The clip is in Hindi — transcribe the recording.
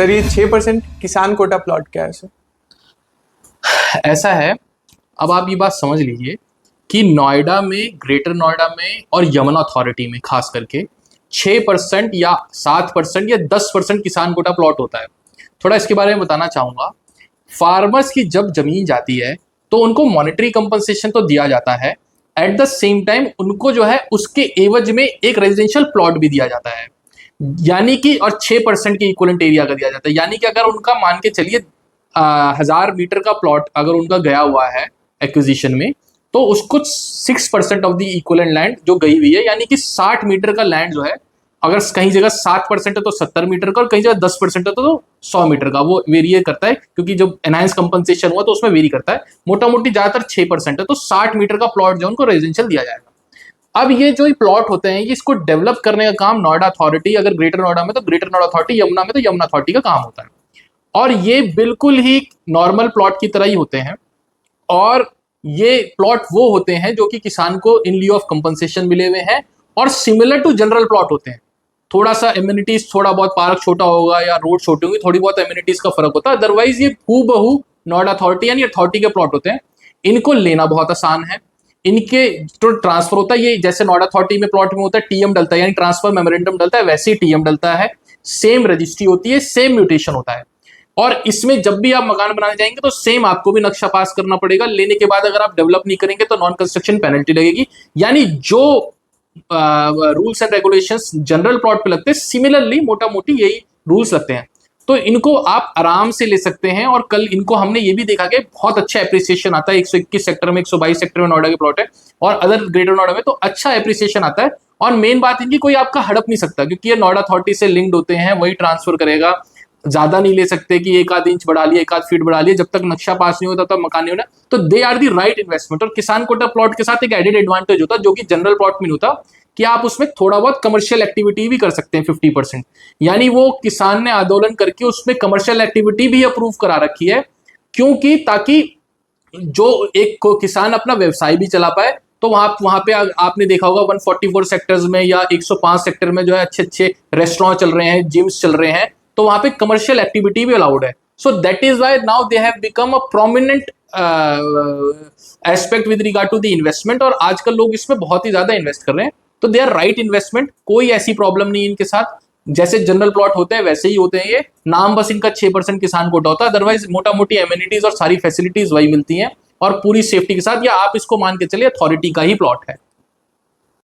सर ये 6% किसान कोटा प्लॉट क्या है सर? ऐसा है, अब आप ये बात समझ लीजिए कि नोएडा में, ग्रेटर नोएडा में और यमुना अथॉरिटी में खास करके 6% या 7% या 10% किसान कोटा प्लॉट होता है। थोड़ा इसके बारे में बताना चाहूंगा। फार्मर्स की जब जमीन जाती है तो उनको मॉनेटरी कंपनसेशन तो दिया जाता है, एट द सेम टाइम उनको जो है उसके एवज में एक रेजिडेंशियल प्लॉट भी दिया जाता है, यानी कि और 6% के इक्वलेंट एरिया का दिया जाता है। यानी कि अगर उनका मान के चलिए 1000 मीटर का प्लॉट अगर उनका गया हुआ है एक्विजिशन में, तो उसको 6% ऑफ द इक्वलेंट लैंड जो गई हुई है, यानी कि 60 मीटर का लैंड जो है, अगर कहीं जगह 7% है तो 70 मीटर का, और कहीं जगह 10% है तो 100 मीटर का। वो वेरी करता है क्योंकि जब एनहांस कंपनसेशन हुआ तो उसमें वेरी करता है। मोटा मोटी ज्यादातर 6% है, तो 60 मीटर का प्लॉट जो उनको रेजिडेंशियल दिया जाएगा। अब ये जो प्लॉट होते हैं, ये इसको डेवलप करने का काम नोएडा अथॉरिटी, अगर ग्रेटर नोएडा में तो ग्रेटर नोएडा अथॉरिटी, यमुना में तो यमुना अथॉरिटी का काम होता है। और ये बिल्कुल ही नॉर्मल प्लॉट की तरह ही होते हैं, और ये प्लॉट वो होते हैं जो कि किसान को इन लिeu ऑफ कंपनसेशन मिले हुए हैं, और सिमिलर टू जनरल प्लॉट होते हैं। थोड़ा सा एम्यूनिटीज, थोड़ा बहुत पार्क छोटा होगा या रोड छोटी होगी, थोड़ी बहुत एम्यूनिटीज का फर्क होता है। अदरवाइज ये हूबहू नोएडा अथॉरिटी यानी अथॉरिटी के प्लॉट होते हैं। इनको लेना बहुत आसान है। इनके जो ट्रांसफर होता है, ये जैसे नोएडा अथॉरिटी में प्लॉट में होता है टीएम डलता है, यानी ट्रांसफर मेमोरेंडम डलता है, वैसे ही टीएम डलता है। सेम रजिस्ट्री होती है, सेम म्यूटेशन होता है। और इसमें जब भी आप मकान बनाने जाएंगे तो सेम आपको भी नक्शा पास करना पड़ेगा। लेने के बाद अगर आप डेवलप नहीं करेंगे तो नॉन कंस्ट्रक्शन पेनल्टी लगेगी। यानी जो rules and regulations general plot पे लगते हैं, सिमिलरली मोटा मोटी यही रूल्स लगते हैं। तो इनको आप आराम से ले सकते हैं। और कल इनको हमने ये भी देखा कि बहुत अच्छा एप्रिसिएशन आता है। 121 सेक्टर में, 122 सेक्टर में नोएडा के प्लॉट है, और अदर ग्रेटर नोएडा में तो अच्छा एप्रिसिएशन आता है। और मेन बात इनकी, कोई आपका हड़प नहीं सकता, क्योंकि ये नोएडा अथॉरिटी से लिंक्ड होते हैं, वही ट्रांसफर करेगा। ज्यादा नहीं ले सकते कि 1 आध इंच बढ़ा लिया, 1 आध फीट बढ़ा लिया, जब तक नक्शा पास नहीं होता तब मकान नहीं होना। तो they are the right investment. और किसान कोटा प्लॉट के साथ एक एडेड एडवांटेज होता है जो कि जनरल प्लॉट में नहीं होता, कि आप उसमें थोड़ा बहुत कमर्शियल एक्टिविटी भी कर सकते हैं 50%। यानी वो किसान ने आंदोलन करके उसमें कमर्शियल एक्टिविटी भी अप्रूव करा रखी है, क्योंकि ताकि जो एक किसान अपना व्यवसाय भी चला पाए। तो वहां पे आपने देखा होगा 144 सेक्टर्स में या 105 सेक्टर में जो है अच्छे अच्छे रेस्टोरेंट चल रहे हैं, जिम्स चल रहे हैं, तो वहां पे कमर्शियल एक्टिविटी भी अलाउड है। So that is why now they have become a prominent aspect with regard to the investment. और आजकल लोग इसमें बहुत ही ज्यादा इन्वेस्ट कर रहे हैं। तो दे आर राइट इन्वेस्टमेंट, कोई ऐसी प्रॉब्लम नहीं इनके साथ। जैसे जनरल प्लॉट होते हैं वैसे ही होते हैं ये, नाम बस इनका 6% किसान कोटा होता है। अदरवाइज मोटा मोटी एमिनिटीज और सारी फैसिलिटीज वही मिलती हैं, और पूरी सेफ्टी के साथ। या आप इसको मान के चलिए अथॉरिटी का ही प्लॉट है।